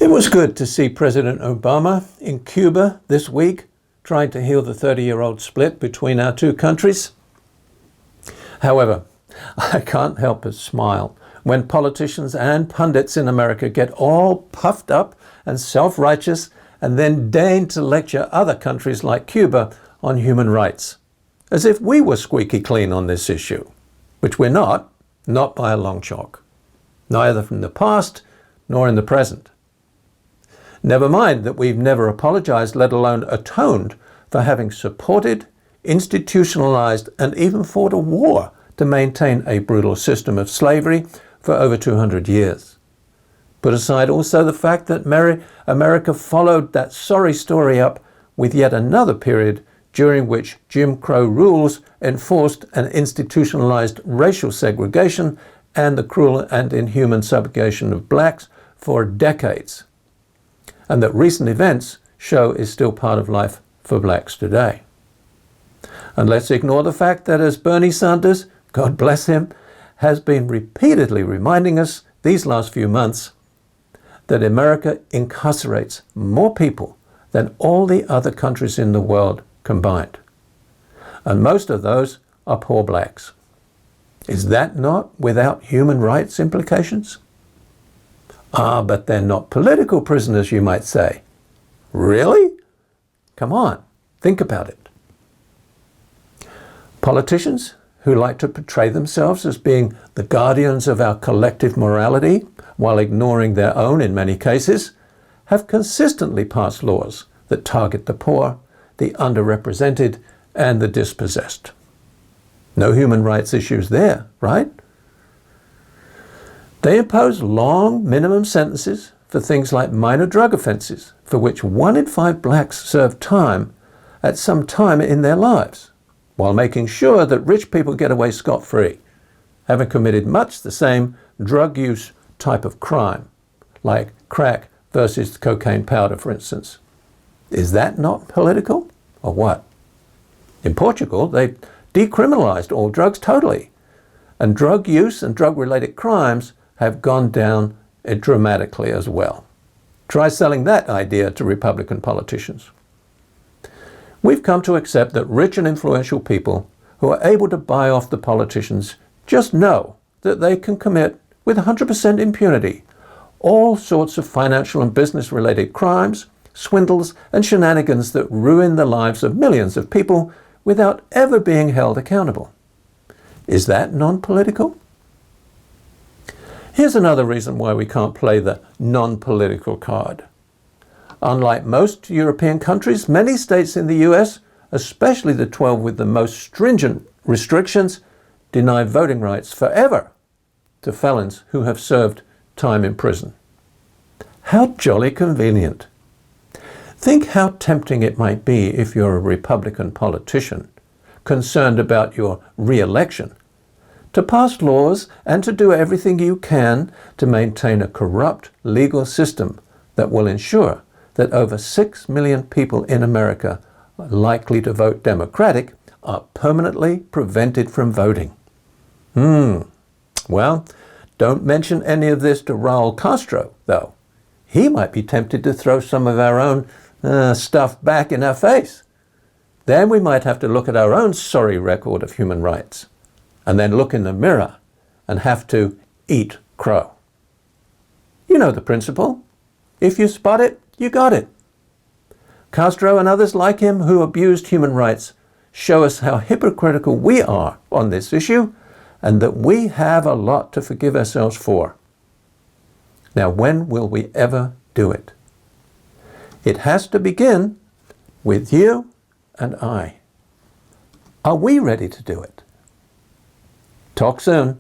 It was good to see President Obama in Cuba this week, trying to heal the 30-year-old split between our two countries. However, I can't help but smile when politicians and pundits in America get all puffed up and self-righteous and then deign to lecture other countries like Cuba on human rights, as if we were squeaky clean on this issue, which we're not by a long chalk, neither from the past nor in the present. Never mind that we've never apologized, let alone atoned, for having supported, institutionalized, and even fought a war to maintain a brutal system of slavery for over 200 years. Put aside also the fact that America followed that sorry story up with yet another period during which Jim Crow rules enforced an institutionalized racial segregation and the cruel and inhuman subjugation of blacks for decades, and that recent events show is still part of life for blacks today. And let's ignore the fact that, as Bernie Sanders, God bless him, has been repeatedly reminding us these last few months, that America incarcerates more people than all the other countries in the world combined. And most of those are poor blacks. Is that not without human rights implications? But they're not political prisoners, you might say. Really? Come on, think about it. Politicians who like to portray themselves as being the guardians of our collective morality, while ignoring their own in many cases, have consistently passed laws that target the poor, the underrepresented, and the dispossessed. No human rights issues there, right? They impose long minimum sentences for things like minor drug offenses, for which 1 in 5 blacks serve time at some time in their lives, while making sure that rich people get away scot-free, having committed much the same drug use type of crime, like crack versus cocaine powder, for instance. Is that not political, or what? In Portugal, they decriminalized all drugs totally, and drug use and drug-related crimes have gone down dramatically as well. Try selling that idea to Republican politicians. We've come to accept that rich and influential people who are able to buy off the politicians just know that they can commit, with 100% impunity, all sorts of financial and business-related crimes, swindles, and shenanigans that ruin the lives of millions of people without ever being held accountable. Is that non-political? Here's another reason why we can't play the non-political card. Unlike most European countries, many states in the US, especially the 12 with the most stringent restrictions, deny voting rights forever to felons who have served time in prison. How jolly convenient. Think how tempting it might be if you're a Republican politician concerned about your re-election to pass laws and to do everything you can to maintain a corrupt legal system that will ensure that over 6 million people in America likely to vote Democratic are permanently prevented from voting. Well, don't mention any of this to Raul Castro, though. He might be tempted to throw some of our own stuff back in our face. Then we might have to look at our own sorry record of human rights, and then look in the mirror and have to eat crow. You know the principle. If you spot it, you got it. Castro and others like him who abused human rights show us how hypocritical we are on this issue, and that we have a lot to forgive ourselves for. Now, when will we ever do it? It has to begin with you and I. Are we ready to do it? Talk soon.